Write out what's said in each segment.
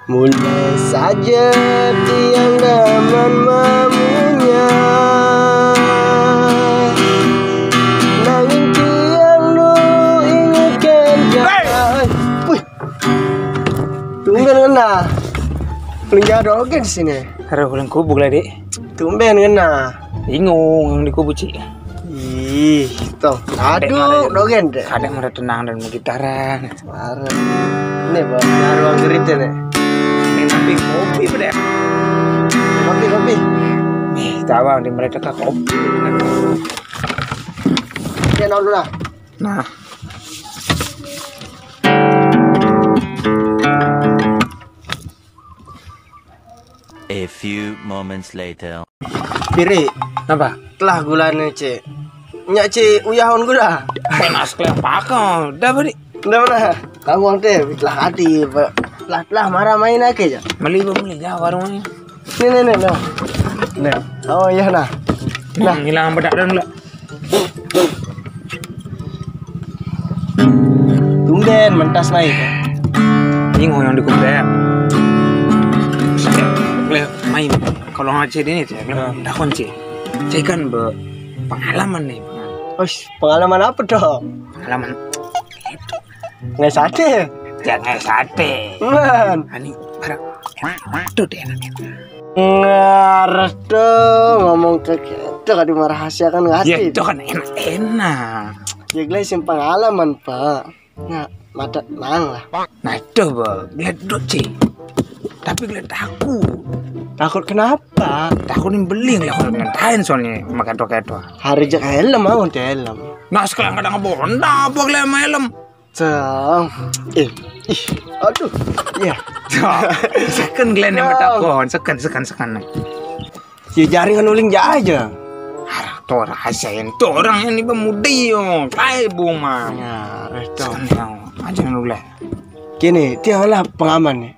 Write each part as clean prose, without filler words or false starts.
Mulai saja tiang daman mamunya, nanging tiang nu ingatkan jangan. Wih, tumben ngena. Pelingga dogen di sini. Harus pulang kubuk lah dek. Tumben ngena. Bingung yang di kubuk cik. Ih, toh. Aduh, dogen deh. Kadang mereka tenang dan mau gitaran. Parah. Nih bang, nyari uang geritnya nih. Tapi kopi pada. Kopi. Nih, tahu di mereka ke kopi. Ya nol dulu lah. Nah, A few moments later. Piri, apa? telah gulanya cek. Nyak cek uyahon gula. Penas kelihatan pakau. Dah beri. Udah mana? Kamu teh telah hati, pak. Telah marah main aja. Beli ya warungnya. Nih. Nih. Oh iya nah. Nah, hilang bedak dan lah. Tumben mentas naik. Bingung yang di kubek. Main kalau ngaji ini tuh, dah kunci. Saya kan pengalaman nih. Pengalaman apa dong? Pengalaman Nggak sate. jangan sate. Man. Ani barang itu deh enaknya. Ngarep dong ngomong ke kita kan merahasiakan hati. Ya itu kan enak. Ya glesin pengalaman pak. Nah mata nang lah. Nah itu lihat dulu sih. Tapi lihat Takut kenapa? takutin beli lah kalau ngantain soalnya makan toketo. Hari jak helm mau helm. Nah sekarang kadang bonda apa kalian helm. Cang. Aduh. Ya. Sekan kalian yang takon, sekan. Ya jaringan uling aja. Harap tuh rasain tuh orang yang ini pemuda yo, kayak bunga. Ya, resto. Sekan aja dulu lah. Gini, tianglah pengaman nih.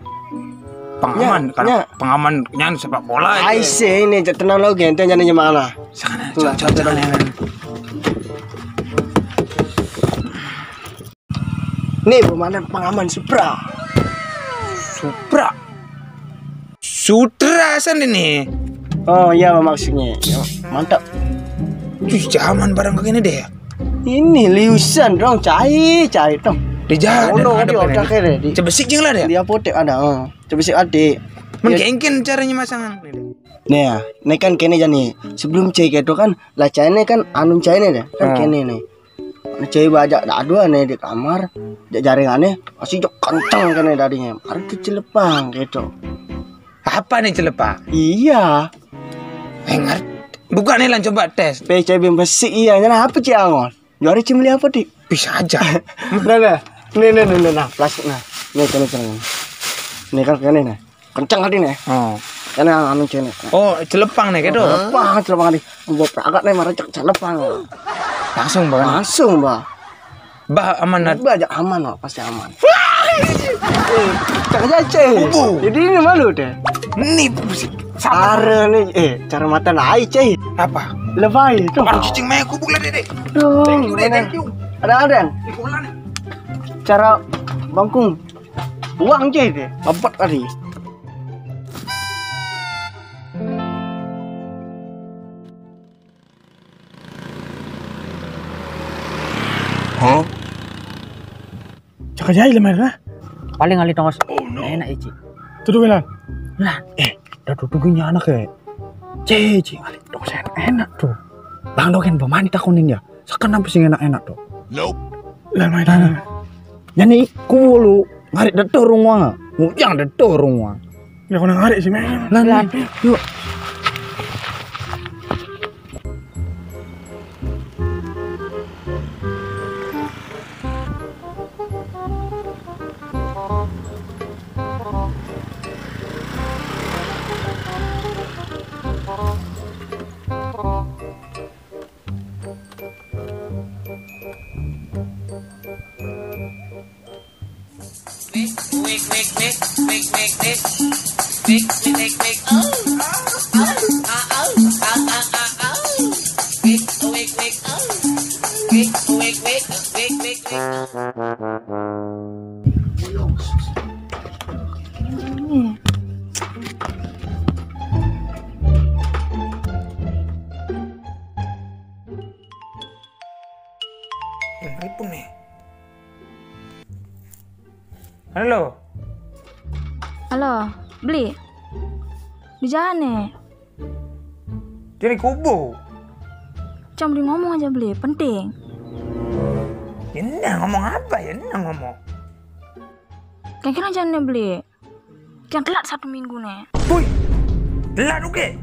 Pengaman, Ya. pengaman nyan sepak bola. Aisyah ini tenang lo gente nyanyi mana? Sekarang Tuh, coba Nih pemandan pengaman Supra. Sutra san ini. Oh iya maksudnya. Mantap. Cuy zaman barang begini deh. Ini liusan dong, cai dong. Di jalan Di otak di. coba sik jeng lah deh. Di apotek ada. Coba sih adik. Mungkin caranya masangan. Nih ya, ini kan kene jani. Sebelum cai itu kan lah cai kan anu cai deh. Kan kene nih. Cai bajak dua nih di kamar. Jaringannya masih jok kencang kene darinya. Ada celepang gitu. Apa nih celepa? Iya. Ngerti. Bukan nih lah coba tes. PCB besi iya. Nyana apa cai angon? Jari cimli apa di? Bisa aja. Nah. Nah, plastik nah. Nih kene. Nih kan kene nih. Kencang tadi nih. Oh. Kene anu cai nih. Oh, celepang nih gitu. Celepang tadi. Buat agak nih marah celepang. Langsung banget. Langsung, Mbak. Bah amanat. Mbak aja aman loh, pasti aman. Cak aja, jadi ini malu deh. Nih Cara nih, cara mata naik, cai. apa? Lebay itu. Baru cicing meku bukan deh. Dong, Thank you. Ada. Cara bangkung. Uang cai deh, empat kali. Hah? Cak aja lah. Paling kali tongos. Enak ici. Tuh lah. Lah, Dah duduknya anak ya. Ceci kali tongos enak tuh. Bang doken pemani takunin ya. Sekarang apa sih enak tuh? Nope. Lah main tanah. Yani kulu ngarit detor rumah. Mujang detor rumah. Ya kau ngarit sih main. Lan. Yuk. Telepon nih. Halo. Halo, beli. Di jalan nih. Jadi kubu. Cuma beli ngomong aja beli, penting. Ya ngomong apa ya? Ngomong. Kira-kira aja nih beli. Yang telat 1 minggu nih. Woi, telat oke.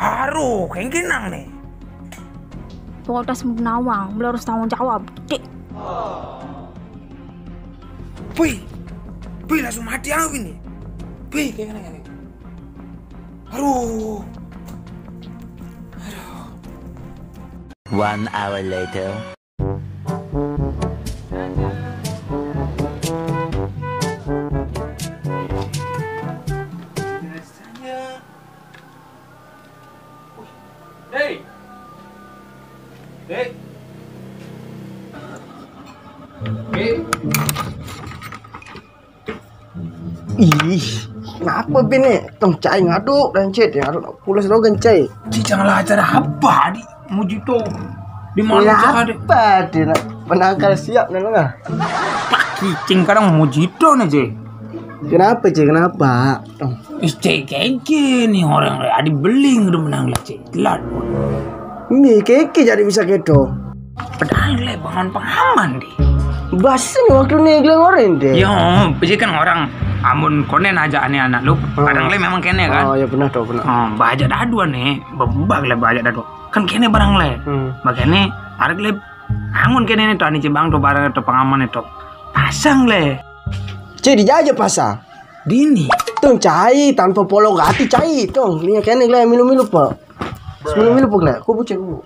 Haru, kengkinang nih. Pokoknya semua nawang, beli harus tanggung jawab. Dik. Woi, langsung mati aku ini. Woi, kayak gini. Aduh. 1 hour later. Ih, kenapa bini? Tong cai ngaduk dan cet ya, ngaduk pulas rogan cai. Janganlah acara apa di Mujito. Di mana Ya acara? apa dia nak penangkal siap nih lah. Kicing kadang Mujito nih, Cik. Kenapa cai? Kenapa? Tong. Cik keke nih orang adi beling udah menang lah, Cik. Telat. Ini keke jadi bisa keto. Padahal le bangun pengaman deh. Bas nih waktu nih gelang orang deh. Yo, pasti kan orang amun konen aja aneh anak lu. Kadang le memang kene kan. Oh ya benar toh benar. Bajak dadu nih, bebak le bajak dadu. Kan kene barang le. Makanya arek le angun kene nih tuh ani cibang tuh barang tuh pengaman itu. Pasang le. Cai dijajah pasang. Dini. Tong cai tanpa polo gati cai tong. Lihat kene gelang milu-milu pak. Milu-milu pak le. Kubu cai kubu.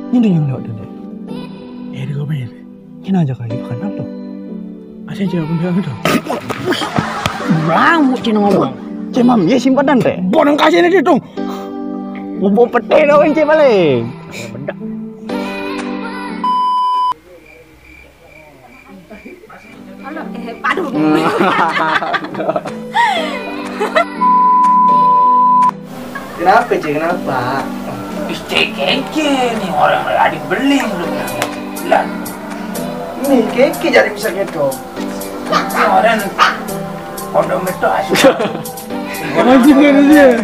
Ini yang lewat dulu. Dia kau main. Kena aja kali bukan apa. Asyik jawab bilang itu. Rambut cina ngomong. Cemam, ya simpanan teh. Bonang kasih ini dong. Bumbu pete dah orang cai paling. Bedak. Halo, aduh. Kenapa cai? Kenapa? Cik keke nih orang adik beling udah menang lah. Telat. Ini keke jadi bisa keto. Ini orang kondom itu asli. Anjing dia.